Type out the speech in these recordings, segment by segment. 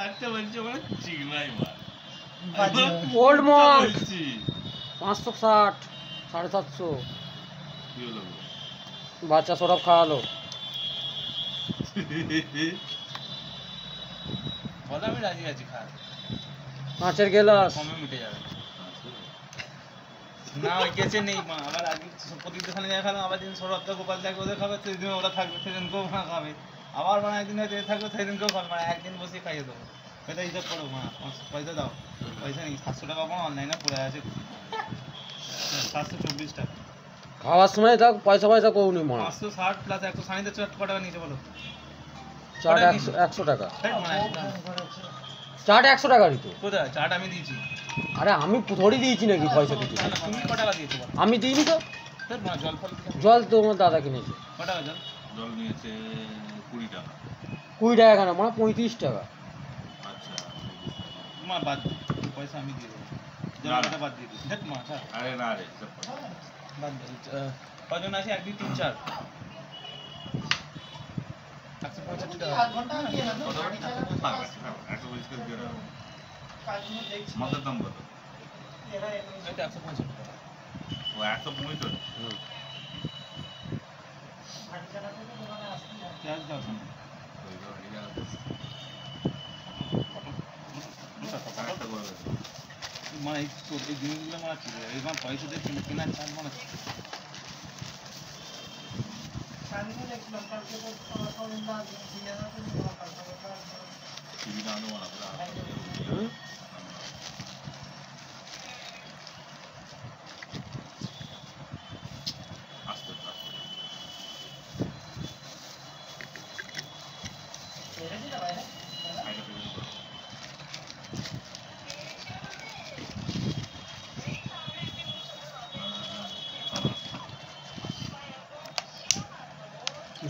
একটা বলছে ওখানে চিকনাই মাল ওল্ড মঙ্ক 560 750 কি হলো বাচ্চা সরব খাওয়ালো বলো আমি রাজি আছি খা কাঁচের গেলাস কমে মিটে যাবে না ওই কেচে নেই মা আবার আগে প্রদীপ দোকানে যা খেলাম আবার দিন সৌরভদা গোপাল থাকবে ওদের খাবে সেদিন ওরা থাকবে সেদিনকেও মা খাবে আবার মানে একদিন হয়তো এ থাকবে সেদিনকেও খাবে মানে একদিন বসে খাইয়ে দেবো এটা হিসাব করো মা পয়সা দাও পয়সা নেই 700 টাকা আমার অনলাইনে পড়ে আছে 724 টাকা খাওয়ার সময় থাক পয়সা পয়সা কৌনি মা 560 প্লাস 160 ক টাকা নিচে বলো চাট 100 টাকা চাট 100 টাকা দিত কোথায় চাট আমি দিয়েছি আরে আমি থোড়ি দিয়েছি নাকি পয়সা দিয়েছি তুমি ক টাকা দিয়েছো আমি দিইনি তো জল ফল জল তো আমার দাদা কিনেছে ক টাকা জল জল নিয়েছে 20 টাকা 20 টাকা কেন মানে 35 টাকা আচ্ছা মা বাদ পয়সা আমি দিয়ে দেবো জলটা বাদ দিয়ে দিই দেখ মা স্যার আরে না রে বাদ কজন আছে 1 2 3 4 165 টাকা মাথার দাম কত এটা 165 টাকা ও 165 চার্জ দাও না মানে এই জিনিসগুলো মানে কি এইবার পয়সা দিয়ে কেনার চার্জ মানে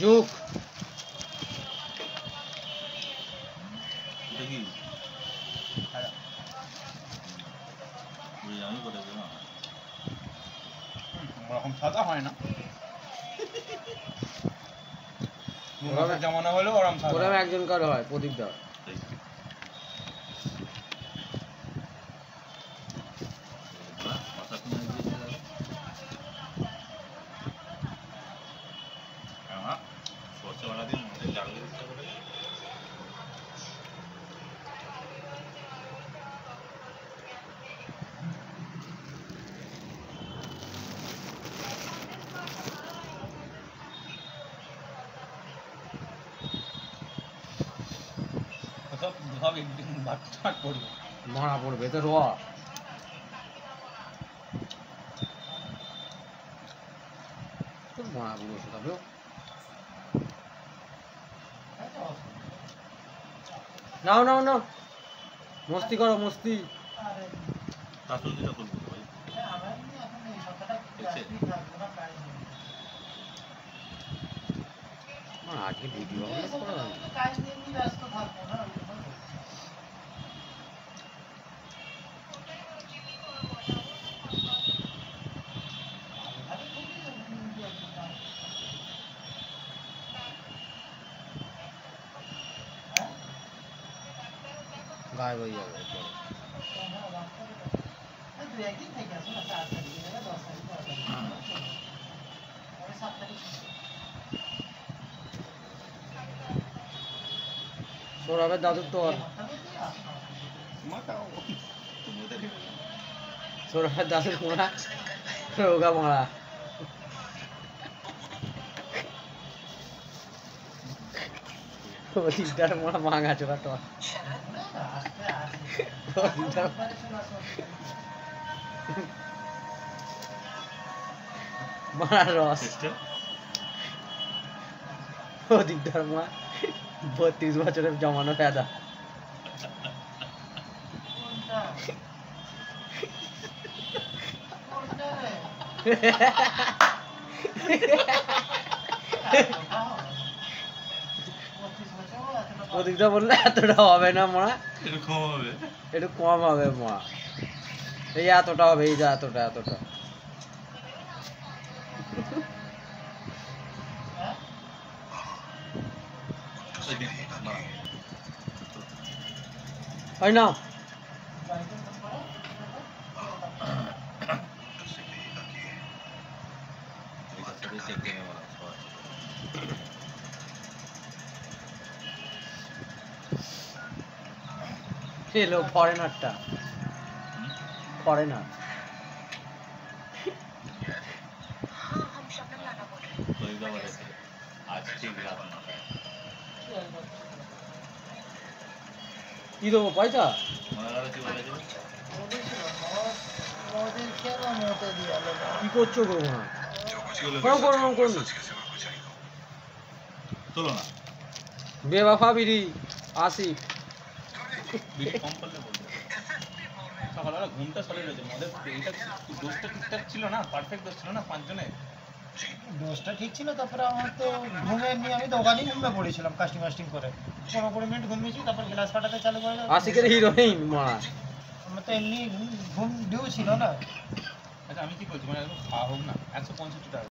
যুগ দেখি ওরকম সাদা হয় না জামানা হলো ওরকম সাদা ওরকম একজনকার হয় প্রদীপ দা মারা পড়বে তো রোয়া মারা পুরো তবে নাও নাও নাও মস্তি করো মস্তি আজকে ভিডিও গায়েব হয়ে যাবে সৌরভের দাদুর তো সৌরভের দাদুর মোড়া রোগা মারা ওদিকটার মোড়া ভাঙা চোরা তো মারা রস ওদিকটার মোড়া 32 বছরের জমানো পেদা ওদিকটা বললে এতটা হবে না মা একটু কম হবে মা এই এতটা হবে এই যে এতটা এতটা ওই নাও এলো ফরেনারটা ফরেনার কি দেবো পয়সা কি করছো গো মা করুন তোলো না বেবাফা বিড়ি আসি বিড়ি কম করলে বলবো সকালবেলা ঘুমটা সরে রয়েছে মদের এইটা দোষটা ঠিকঠাক ছিল না পারফেক্ট দোষ ছিল না পাঁচজনের দোষটা ঠিক ছিল, তারপরে আমার তো ঘুমে এমনি আমি দোকানেই ঘুমিয়ে পড়েছিলাম কাস্টিং মাস্টিং করে 15 মিনিট ঘুমিয়েছি, তারপর গ্লাস ফাটাতে চালু করে আশিকের হিরোইন মা আমার তো এমনি ঘুম ডিউ ছিল না। আচ্ছা আমি কি করছি মানে একদম খাওয়া হোক না 165 টাকা